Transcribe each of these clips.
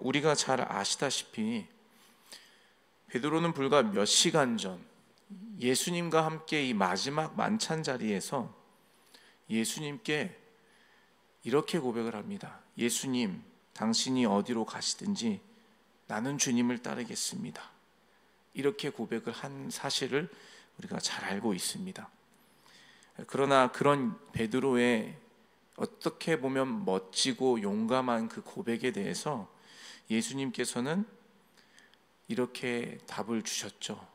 우리가 잘 아시다시피 베드로는 불과 몇 시간 전 예수님과 함께 이 마지막 만찬 자리에서 예수님께 이렇게 고백을 합니다. 예수님, 당신이 어디로 가시든지 나는 주님을 따르겠습니다. 이렇게 고백을 한 사실을 우리가 잘 알고 있습니다. 그러나 그런 베드로의 어떻게 보면 멋지고 용감한 그 고백에 대해서 예수님께서는 이렇게 답을 주셨죠.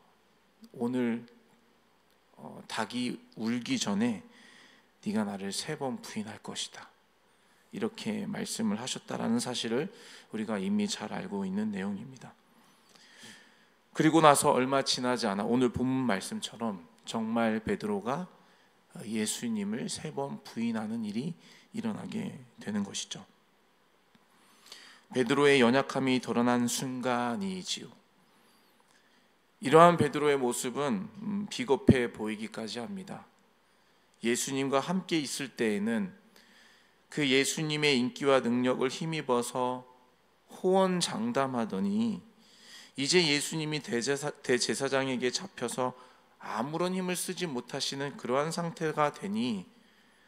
오늘 닭이 울기 전에 네가 나를 3번 부인할 것이다. 이렇게 말씀을 하셨다라는 사실을 우리가 이미 잘 알고 있는 내용입니다. 그리고 나서 얼마 지나지 않아 오늘 본문 말씀처럼 정말 베드로가 예수님을 3번 부인하는 일이 일어나게 되는 것이죠. 베드로의 연약함이 드러난 순간이지요. 이러한 베드로의 모습은 비겁해 보이기까지 합니다. 예수님과 함께 있을 때에는 그 예수님의 인기와 능력을 힘입어서 호언장담하더니 이제 예수님이 대제사장에게 잡혀서 아무런 힘을 쓰지 못하시는 그러한 상태가 되니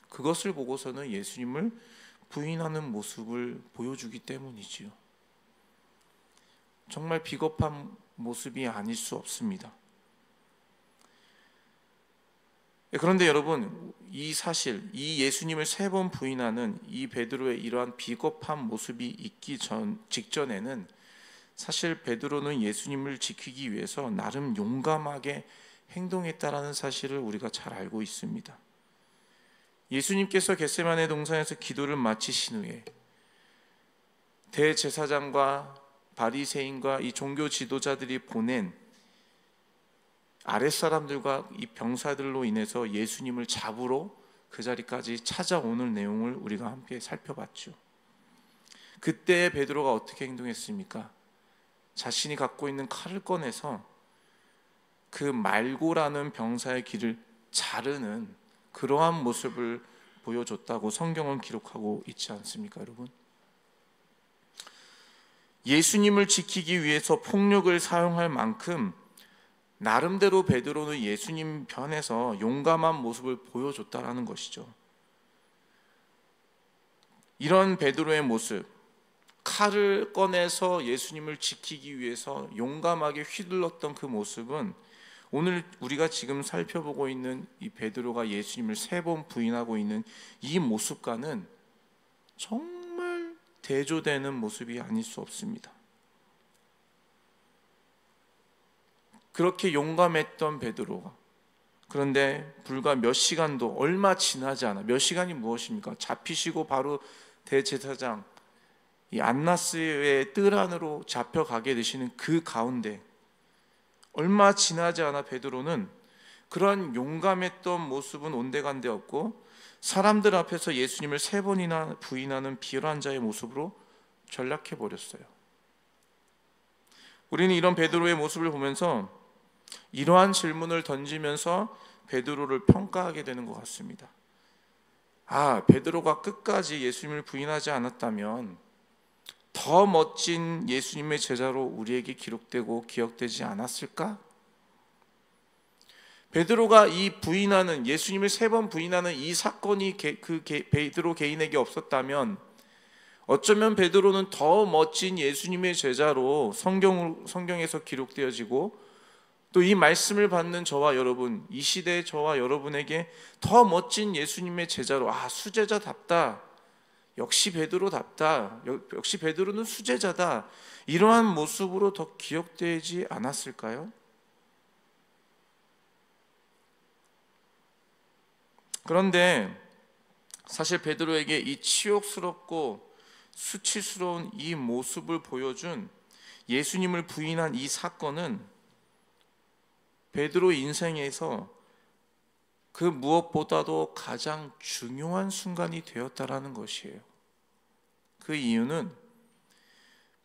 그것을 보고서는 예수님을 부인하는 모습을 보여주기 때문이지요. 정말 비겁한 모습이 아닐 수 없습니다. 그런데 여러분, 이 사실, 이 예수님을 3번 부인하는 이 베드로의 이러한 비겁한 모습이 있기 직전에는 사실 베드로는 예수님을 지키기 위해서 나름 용감하게 행동했다라는 사실을 우리가 잘 알고 있습니다. 예수님께서 겟세마네 동산에서 기도를 마치신 후에 대제사장과 바리새인과 이 종교 지도자들이 보낸 아랫사람들과 이 병사들로 인해서 예수님을 잡으러 그 자리까지 찾아오는 내용을 우리가 함께 살펴봤죠. 그때 베드로가 어떻게 행동했습니까? 자신이 갖고 있는 칼을 꺼내서 그 말고라는 병사의 귀를 자르는 그러한 모습을 보여줬다고 성경은 기록하고 있지 않습니까, 여러분? 예수님을 지키기 위해서 폭력을 사용할 만큼 나름대로 베드로는 예수님 편에서 용감한 모습을 보여줬다라는 것이죠. 이런 베드로의 모습, 칼을 꺼내서 예수님을 지키기 위해서 용감하게 휘둘렀던 그 모습은 오늘 우리가 지금 살펴보고 있는 이 베드로가 예수님을 3번 부인하고 있는 이 모습과는 정말 대조되는 모습이 아닐 수 없습니다. 그렇게 용감했던 베드로가 그런데 불과 몇 시간도 얼마 지나지 않아, 몇 시간이 무엇입니까? 잡히시고 바로 대제사장 이 안나스의 뜰 안으로 잡혀가게 되시는 그 가운데 얼마 지나지 않아 베드로는 그런 용감했던 모습은 온데간데 없고 사람들 앞에서 예수님을 3번이나 부인하는 비열한 자의 모습으로 전락해 버렸어요. 우리는 이런 베드로의 모습을 보면서 이러한 질문을 던지면서 베드로를 평가하게 되는 것 같습니다. 베드로가 끝까지 예수님을 부인하지 않았다면 더 멋진 예수님의 제자로 우리에게 기록되고 기억되지 않았을까? 베드로가 이 부인하는 예수님을 3번 부인하는 이 사건이 베드로 개인에게 없었다면 어쩌면 베드로는 더 멋진 예수님의 제자로 성경에서 기록되어지고 또 이 말씀을 받는 저와 여러분, 이 시대의 저와 여러분에게 더 멋진 예수님의 제자로 수제자답다, 역시 베드로답다, 역시 베드로는 수제자다, 이러한 모습으로 더 기억되지 않았을까요? 그런데 사실 베드로에게 이 치욕스럽고 수치스러운 이 모습을 보여준 예수님을 부인한 이 사건은 베드로 인생에서 그 무엇보다도 가장 중요한 순간이 되었다라는 것이에요. 그 이유는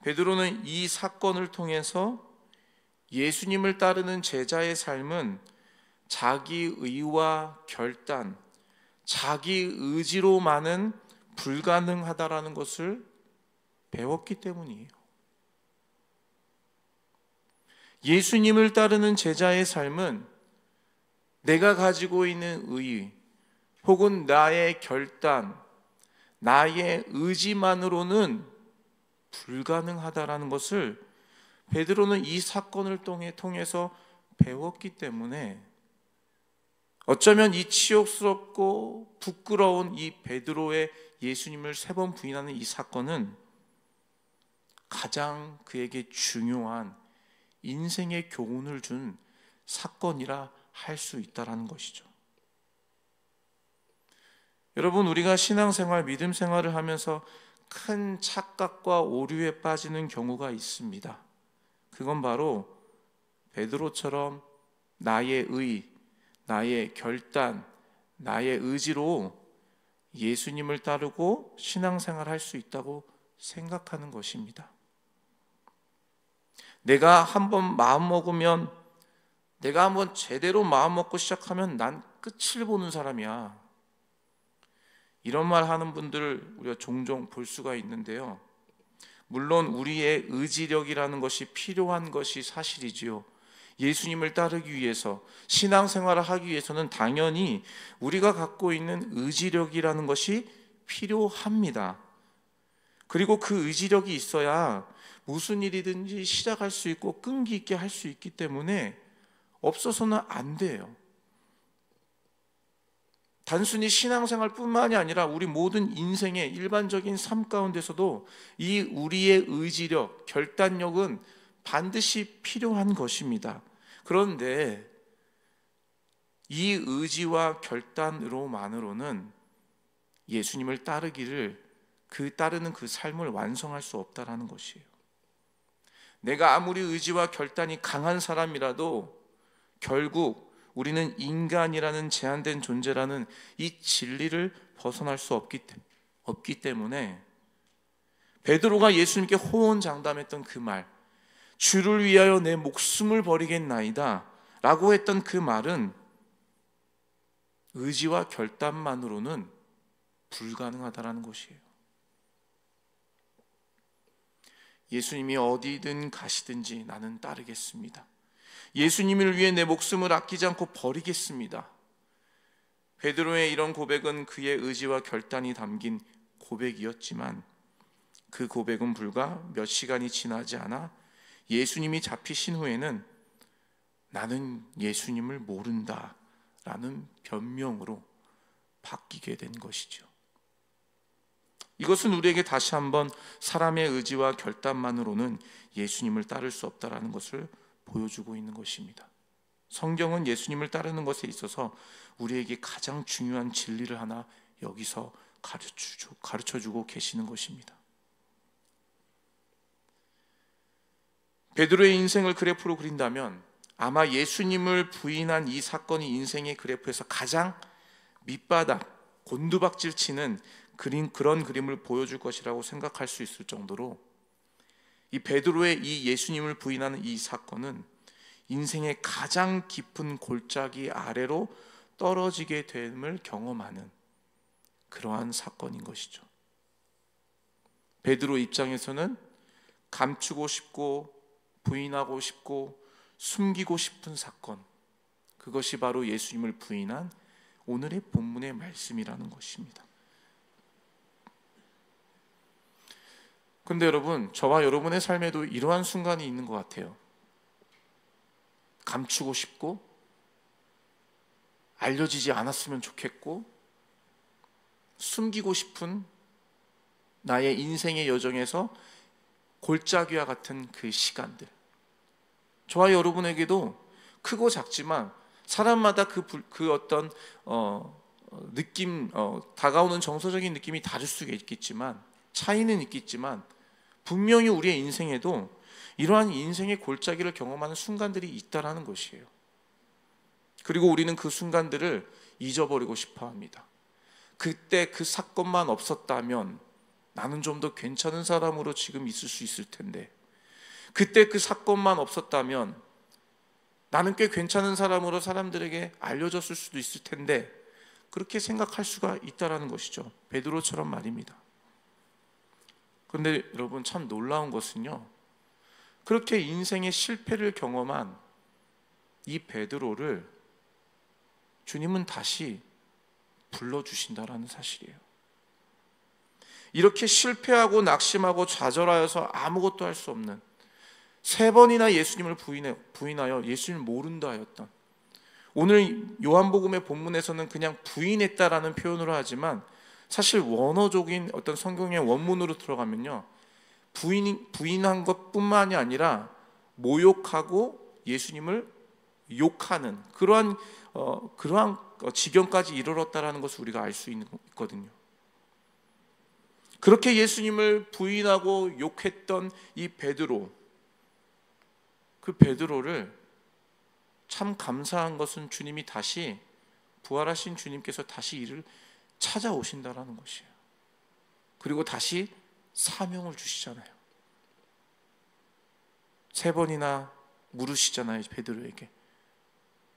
베드로는 이 사건을 통해서 예수님을 따르는 제자의 삶은 자기 의와 결단, 자기 의지로만은 불가능하다라는 것을 배웠기 때문이에요. 예수님을 따르는 제자의 삶은 내가 가지고 있는 의의 혹은 나의 결단, 나의 의지만으로는 불가능하다라는 것을 베드로는 이 사건을 통해서 배웠기 때문에 어쩌면 이 치욕스럽고 부끄러운 이 베드로의 예수님을 3번 부인하는 이 사건은 가장 그에게 중요한 인생의 교훈을 준 사건이라 할 수 있다는 것이죠. 여러분, 우리가 신앙생활, 믿음 생활을 하면서 큰 착각과 오류에 빠지는 경우가 있습니다. 그건 바로 베드로처럼 나의 의, 나의 결단, 나의 의지로 예수님을 따르고 신앙생활 할 수 있다고 생각하는 것입니다. 내가 한번 마음먹으면, 내가 한번 제대로 마음먹고 시작하면 난 끝을 보는 사람이야, 이런 말 하는 분들을 우리가 종종 볼 수가 있는데요. 물론 우리의 의지력이라는 것이 필요한 것이 사실이지요. 예수님을 따르기 위해서, 신앙생활을 하기 위해서는 당연히 우리가 갖고 있는 의지력이라는 것이 필요합니다. 그리고 그 의지력이 있어야 무슨 일이든지 시작할 수 있고 끈기 있게 할 수 있기 때문에 없어서는 안 돼요. 단순히 신앙생활뿐만이 아니라 우리 모든 인생의 일반적인 삶 가운데서도 이 우리의 의지력, 결단력은 반드시 필요한 것입니다. 그런데 이 의지와 결단으로만으로는 예수님을 따르는 그 삶을 완성할 수 없다라는 것이에요. 내가 아무리 의지와 결단이 강한 사람이라도 결국 우리는 인간이라는 제한된 존재라는 이 진리를 벗어날 수 없기 때문에 베드로가 예수님께 호언장담했던 그 말, 주를 위하여 내 목숨을 버리겠나이다 라고 했던 그 말은 의지와 결단만으로는 불가능하다라는 것이에요. 예수님이 어디든 가시든지 나는 따르겠습니다. 예수님을 위해 내 목숨을 아끼지 않고 버리겠습니다. 베드로의 이런 고백은 그의 의지와 결단이 담긴 고백이었지만 그 고백은 불과 몇 시간이 지나지 않아 예수님이 잡히신 후에는 나는 예수님을 모른다 라는 변명으로 바뀌게 된 것이죠. 이것은 우리에게 다시 한번 사람의 의지와 결단만으로는 예수님을 따를 수 없다라는 것을 보여주고 있는 것입니다. 성경은 예수님을 따르는 것에 있어서 우리에게 가장 중요한 진리를 하나 여기서 가르쳐주고 계시는 것입니다. 베드로의 인생을 그래프로 그린다면 아마 예수님을 부인한 이 사건이 인생의 그래프에서 가장 밑바닥, 곤두박질 치는 그런 그림을 보여줄 것이라고 생각할 수 있을 정도로 이 베드로의 이 예수님을 부인하는 이 사건은 인생의 가장 깊은 골짜기 아래로 떨어지게 됨을 경험하는 그러한 사건인 것이죠. 베드로 입장에서는 감추고 싶고 부인하고 싶고 숨기고 싶은 사건, 그것이 바로 예수님을 부인한 오늘의 본문의 말씀이라는 것입니다. 그런데 여러분, 저와 여러분의 삶에도 이러한 순간이 있는 것 같아요. 감추고 싶고 알려지지 않았으면 좋겠고 숨기고 싶은 나의 인생의 여정에서 골짜기와 같은 그 시간들, 저와 여러분에게도 크고 작지만 사람마다 그 어떤 느낌, 다가오는 정서적인 느낌이 다를 수가 있겠지만, 차이는 있겠지만 분명히 우리의 인생에도 이러한 인생의 골짜기를 경험하는 순간들이 있다라는 것이에요. 그리고 우리는 그 순간들을 잊어버리고 싶어 합니다. 그때 그 사건만 없었다면 나는 좀 더 괜찮은 사람으로 지금 있을 수 있을 텐데, 그때 그 사건만 없었다면 나는 꽤 괜찮은 사람으로 사람들에게 알려졌을 수도 있을 텐데, 그렇게 생각할 수가 있다라는 것이죠. 베드로처럼 말입니다. 그런데 여러분, 참 놀라운 것은요, 그렇게 인생의 실패를 경험한 이 베드로를 주님은 다시 불러주신다라는 사실이에요. 이렇게 실패하고 낙심하고 좌절하여서 아무것도 할 수 없는, 3번이나 예수님을 부인하여 예수님을 모른다 하였던, 오늘 요한복음의 본문에서는 그냥 부인했다라는 표현으로 하지만 사실 원어적인 어떤 성경의 원문으로 들어가면요, 부인한 것뿐만이 아니라 모욕하고 예수님을 욕하는 그러한 지경까지 이르렀다라는 것을 우리가 알 수 있거든요. 그렇게 예수님을 부인하고 욕했던 이 베드로, 그 베드로를 참 감사한 것은 주님이 다시, 부활하신 주님께서 다시 이를 찾아오신다라는 것이에요. 그리고 다시 사명을 주시잖아요. 3번이나 물으시잖아요, 베드로에게.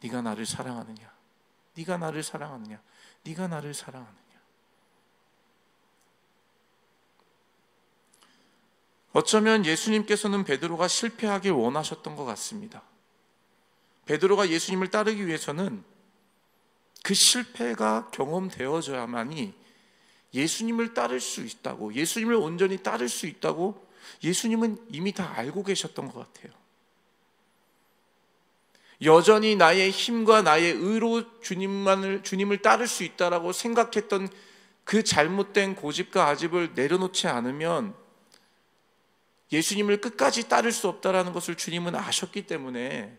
네가 나를 사랑하느냐? 네가 나를 사랑하느냐? 네가 나를 사랑하느냐? 어쩌면 예수님께서는 베드로가 실패하길 원하셨던 것 같습니다. 베드로가 예수님을 따르기 위해서는 그 실패가 경험되어져야만이 예수님을 따를 수 있다고, 예수님을 온전히 따를 수 있다고 예수님은 이미 다 알고 계셨던 것 같아요. 여전히 나의 힘과 나의 의로 주님을 따를 수 있다라고 생각했던 그 잘못된 고집과 아집을 내려놓지 않으면 예수님을 끝까지 따를 수 없다라는 것을 주님은 아셨기 때문에,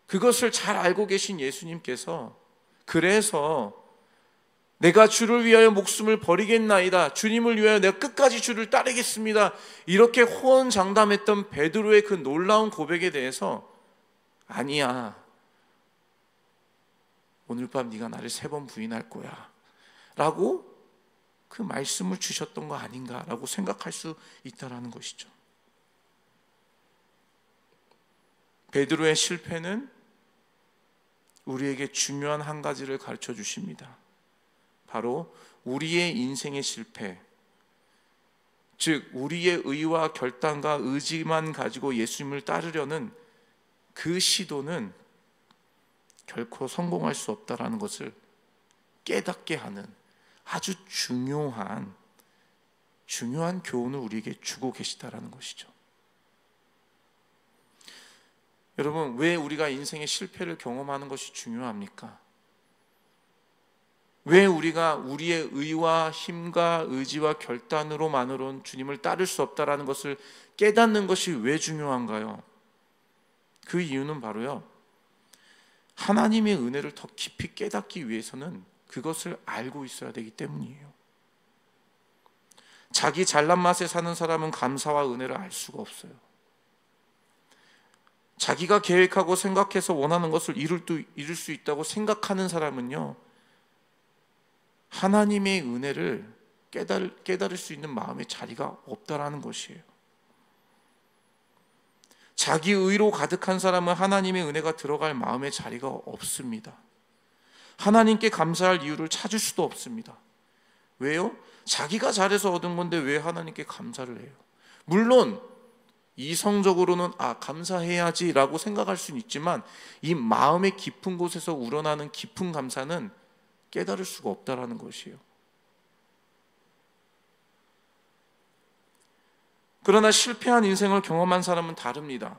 그것을 잘 알고 계신 예수님께서 그래서 내가 주를 위하여 목숨을 버리겠나이다, 주님을 위하여 내가 끝까지 주를 따르겠습니다, 이렇게 호언장담했던 베드로의 그 놀라운 고백에 대해서 아니야, 오늘 밤 네가 나를 3번 부인할 거야 라고 그 말씀을 주셨던 거 아닌가라고 생각할 수 있다는 것이죠. 베드로의 실패는 우리에게 중요한 한 가지를 가르쳐 주십니다. 바로 우리의 인생의 실패, 즉 우리의 의와 결단과 의지만 가지고 예수님을 따르려는 그 시도는 결코 성공할 수 없다라는 것을 깨닫게 하는 아주 중요한 교훈을 우리에게 주고 계시다라는 것이죠. 여러분, 왜 우리가 인생의 실패를 경험하는 것이 중요합니까? 왜 우리가 우리의 의와 힘과 의지와 결단으로만으로는 주님을 따를 수 없다라는 것을 깨닫는 것이 왜 중요한가요? 그 이유는 바로요, 하나님의 은혜를 더 깊이 깨닫기 위해서는 그것을 알고 있어야 되기 때문이에요. 자기 잘난 맛에 사는 사람은 감사와 은혜를 알 수가 없어요. 자기가 계획하고 생각해서 원하는 것을 이룰 수 있다고 생각하는 사람은요, 하나님의 은혜를 깨달을 수 있는 마음의 자리가 없다라는 것이에요. 자기 의로 가득한 사람은 하나님의 은혜가 들어갈 마음의 자리가 없습니다. 하나님께 감사할 이유를 찾을 수도 없습니다. 왜요? 자기가 잘해서 얻은 건데 왜 하나님께 감사를 해요? 물론 이성적으로는 감사해야지 라고 생각할 수는 있지만, 이 마음의 깊은 곳에서 우러나는 깊은 감사는 깨달을 수가 없다라는 것이에요. 그러나 실패한 인생을 경험한 사람은 다릅니다.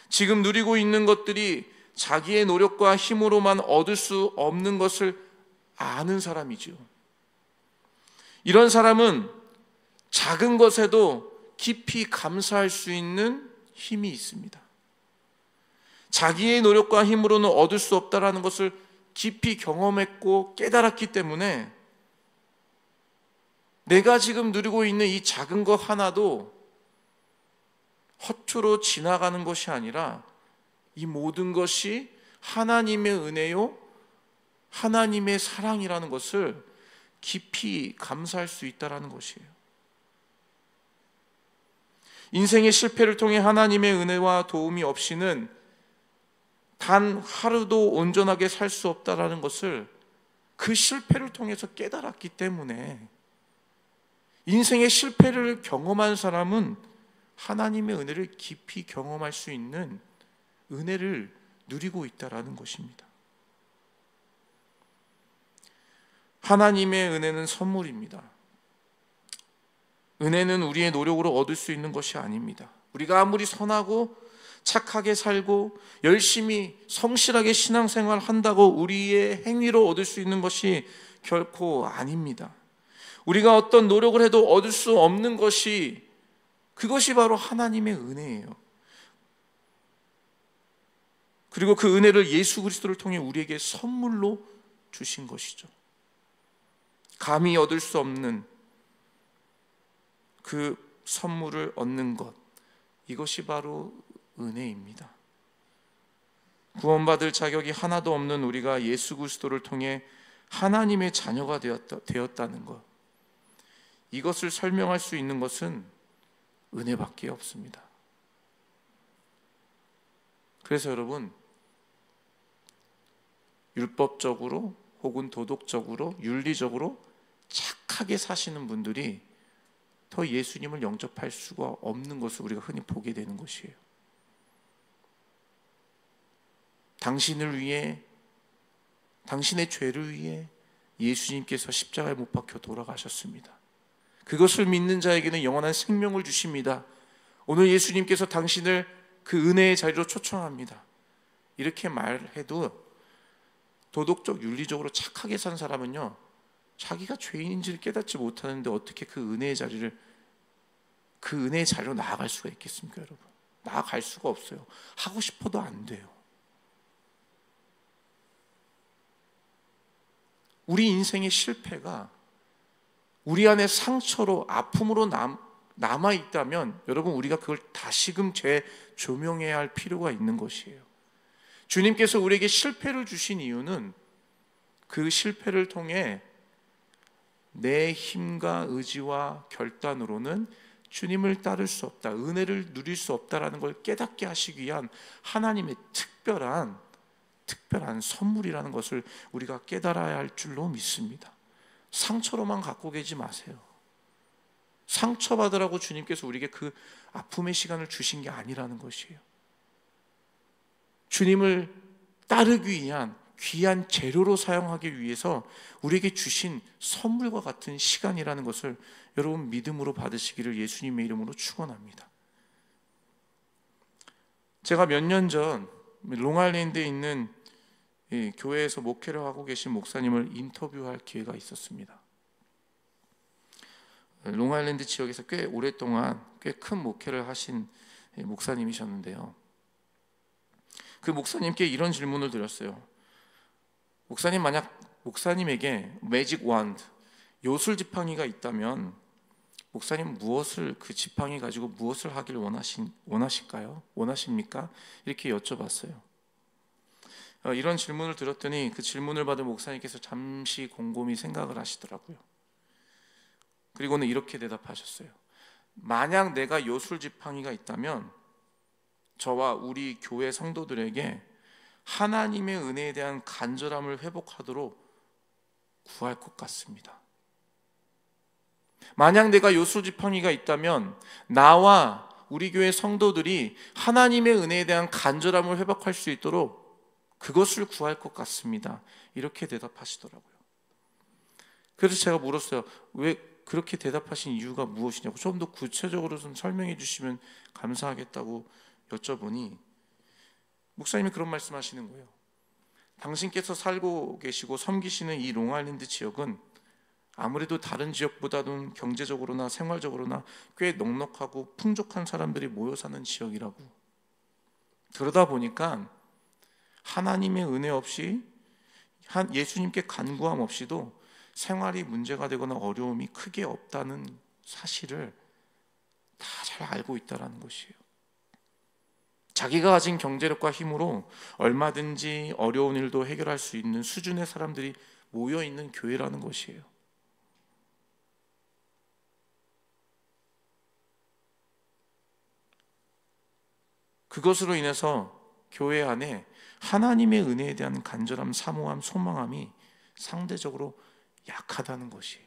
지금 누리고 있는 것들이 자기의 노력과 힘으로만 얻을 수 없는 것을 아는 사람이죠. 이런 사람은 작은 것에도 깊이 감사할 수 있는 힘이 있습니다. 자기의 노력과 힘으로는 얻을 수 없다라는 것을 깊이 경험했고 깨달았기 때문에 내가 지금 누리고 있는 이 작은 것 하나도 허투루 지나가는 것이 아니라 이 모든 것이 하나님의 은혜요, 하나님의 사랑이라는 것을 깊이 감사할 수 있다는 것이에요. 인생의 실패를 통해 하나님의 은혜와 도움이 없이는 단 하루도 온전하게 살 수 없다는 것을 그 실패를 통해서 깨달았기 때문에, 인생의 실패를 경험한 사람은 하나님의 은혜를 깊이 경험할 수 있는 은혜를 누리고 있다라는 것입니다. 하나님의 은혜는 선물입니다. 은혜는 우리의 노력으로 얻을 수 있는 것이 아닙니다. 우리가 아무리 선하고 착하게 살고 열심히 성실하게 신앙생활 한다고 우리의 행위로 얻을 수 있는 것이 결코 아닙니다. 우리가 어떤 노력을 해도 얻을 수 없는 것이, 그것이 바로 하나님의 은혜예요. 그리고 그 은혜를 예수 그리스도를 통해 우리에게 선물로 주신 것이죠. 감히 얻을 수 없는 그 선물을 얻는 것, 이것이 바로 은혜입니다. 구원받을 자격이 하나도 없는 우리가 예수 그리스도를 통해 하나님의 자녀가 되었다는 것, 이것을 설명할 수 있는 것은 은혜밖에 없습니다. 그래서 여러분, 율법적으로 혹은 도덕적으로 윤리적으로 착하게 사시는 분들이 더 예수님을 영접할 수가 없는 것을 우리가 흔히 보게 되는 것이에요. 당신을 위해, 당신의 죄를 위해 예수님께서 십자가에 못 박혀 돌아가셨습니다. 그것을 믿는 자에게는 영원한 생명을 주십니다. 오늘 예수님께서 당신을 그 은혜의 자리로 초청합니다. 이렇게 말해도 도덕적, 윤리적으로 착하게 산 사람은요, 자기가 죄인인지를 깨닫지 못하는데 어떻게 그 은혜의 자리로 나아갈 수가 있겠습니까, 여러분? 나아갈 수가 없어요. 하고 싶어도 안 돼요. 우리 인생의 실패가 우리 안에 상처로, 아픔으로 남아있다면 여러분, 우리가 그걸 다시금 재조명해야 할 필요가 있는 것이에요. 주님께서 우리에게 실패를 주신 이유는 그 실패를 통해 내 힘과 의지와 결단으로는 주님을 따를 수 없다, 은혜를 누릴 수 없다라는 걸 깨닫게 하시기 위한 하나님의 특별한 선물이라는 것을 우리가 깨달아야 할 줄로 믿습니다. 상처로만 갖고 계지 마세요. 상처받으라고 주님께서 우리에게 그 아픔의 시간을 주신 게 아니라는 것이에요. 주님을 따르기 위한 귀한 재료로 사용하기 위해서 우리에게 주신 선물과 같은 시간이라는 것을 여러분 믿음으로 받으시기를 예수님의 이름으로 축원합니다. 제가 몇 년 전 롱아일랜드에 있는 교회에서 목회를 하고 계신 목사님을 인터뷰할 기회가 있었습니다. 롱아일랜드 지역에서 꽤 오랫동안 꽤 큰 목회를 하신 목사님이셨는데요, 그 목사님께 이런 질문을 드렸어요. 목사님, 만약 목사님에게 매직 완드, 요술 지팡이가 있다면 목사님 그 지팡이 가지고 무엇을 하길 원하십니까? 이렇게 여쭤봤어요. 이런 질문을 들었더니 그 질문을 받은 목사님께서 잠시 곰곰이 생각을 하시더라고요. 그리고는 이렇게 대답하셨어요. 만약 내가 요술 지팡이가 있다면 저와 우리 교회 성도들에게 하나님의 은혜에 대한 간절함을 회복하도록 구할 것 같습니다. 만약 내가 요술 지팡이가 있다면 나와 우리 교회 성도들이 하나님의 은혜에 대한 간절함을 회복할 수 있도록 그것을 구할 것 같습니다. 이렇게 대답하시더라고요. 그래서 제가 물었어요. 왜 그렇게 대답하신 이유가 무엇이냐고, 좀 더 구체적으로 좀 설명해 주시면 감사하겠다고 여쭤보니 목사님이 그런 말씀하시는 거예요. 당신께서 살고 계시고 섬기시는 이 롱아일랜드 지역은 아무래도 다른 지역보다는 경제적으로나 생활적으로나 꽤 넉넉하고 풍족한 사람들이 모여 사는 지역이라고. 그러다 보니까 하나님의 은혜 없이, 예수님께 간구함 없이도 생활이 문제가 되거나 어려움이 크게 없다는 사실을 다 잘 알고 있다는 것이에요. 자기가 가진 경제력과 힘으로 얼마든지 어려운 일도 해결할 수 있는 수준의 사람들이 모여 있는 교회라는 것이에요. 그것으로 인해서 교회 안에 하나님의 은혜에 대한 간절함, 사모함, 소망함이 상대적으로 약하다는 것이에요.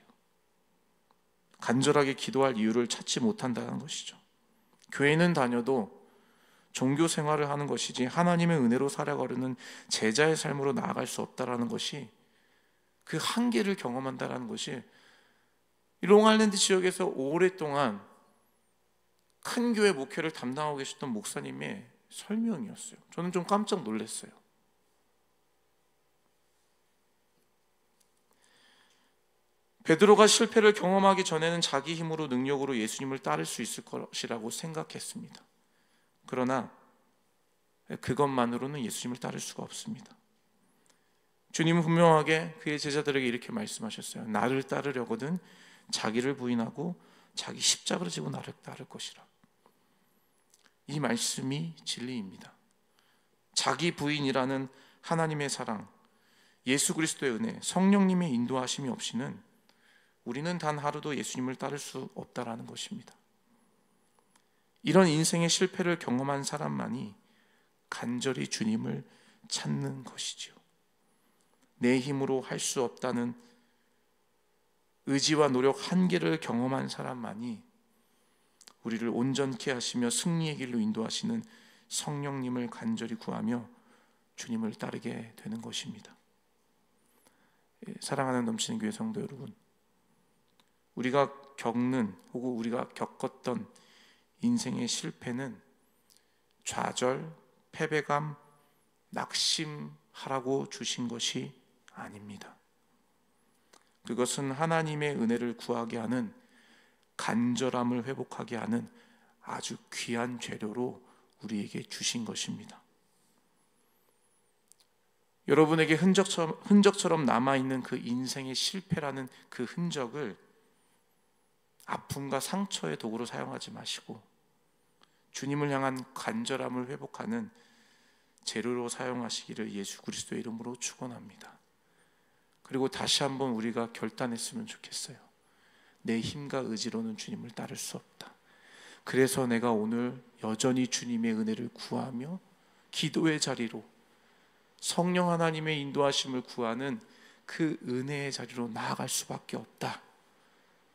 간절하게 기도할 이유를 찾지 못한다는 것이죠. 교회는 다녀도 종교 생활을 하는 것이지 하나님의 은혜로 살아가려는 제자의 삶으로 나아갈 수 없다라는 것이, 그 한계를 경험한다라는 것이 이 롱아일랜드 지역에서 오랫동안 큰 교회 목회를 담당하고 계셨던 목사님의 설명이었어요. 저는 좀 깜짝 놀랐어요. 베드로가 실패를 경험하기 전에는 자기 힘으로 능력으로 예수님을 따를 수 있을 것이라고 생각했습니다. 그러나 그것만으로는 예수님을 따를 수가 없습니다. 주님은 분명하게 그의 제자들에게 이렇게 말씀하셨어요. 나를 따르려거든 자기를 부인하고 자기 십자가를 지고 나를 따를 것이라. 이 말씀이 진리입니다. 자기 부인이라는 하나님의 사랑, 예수 그리스도의 은혜, 성령님의 인도하심이 없이는 우리는 단 하루도 예수님을 따를 수 없다라는 것입니다. 이런 인생의 실패를 경험한 사람만이 간절히 주님을 찾는 것이지요. 내 힘으로 할 수 없다는 의지와 노력 한계를 경험한 사람만이 우리를 온전케 하시며 승리의 길로 인도하시는 성령님을 간절히 구하며 주님을 따르게 되는 것입니다. 사랑하는 넘치는 교회 성도 여러분, 우리가 겪는 혹은 우리가 겪었던 인생의 실패는 좌절, 패배감, 낙심하라고 주신 것이 아닙니다. 그것은 하나님의 은혜를 구하게 하는, 간절함을 회복하게 하는 아주 귀한 재료로 우리에게 주신 것입니다. 여러분에게 흔적처럼 남아있는 그 인생의 실패라는 그 흔적을 아픔과 상처의 도구로 사용하지 마시고 주님을 향한 간절함을 회복하는 재료로 사용하시기를 예수 그리스도의 이름으로 축원합니다. 그리고 다시 한번 우리가 결단했으면 좋겠어요. 내 힘과 의지로는 주님을 따를 수 없다. 그래서 내가 오늘 여전히 주님의 은혜를 구하며 기도의 자리로, 성령 하나님의 인도하심을 구하는 그 은혜의 자리로 나아갈 수밖에 없다.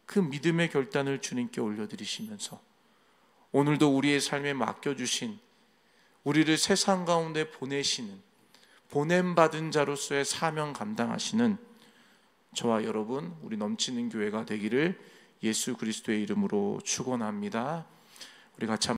그 믿음의 결단을 주님께 올려드리시면서 오늘도 우리의 삶에 맡겨주신, 우리를 세상 가운데 보내시는, 보냄받은 자로서의 사명 감당하시는 저와 여러분, 우리 넘치는 교회가 되기를 예수 그리스도의 이름으로 축원합니다. 우리 같이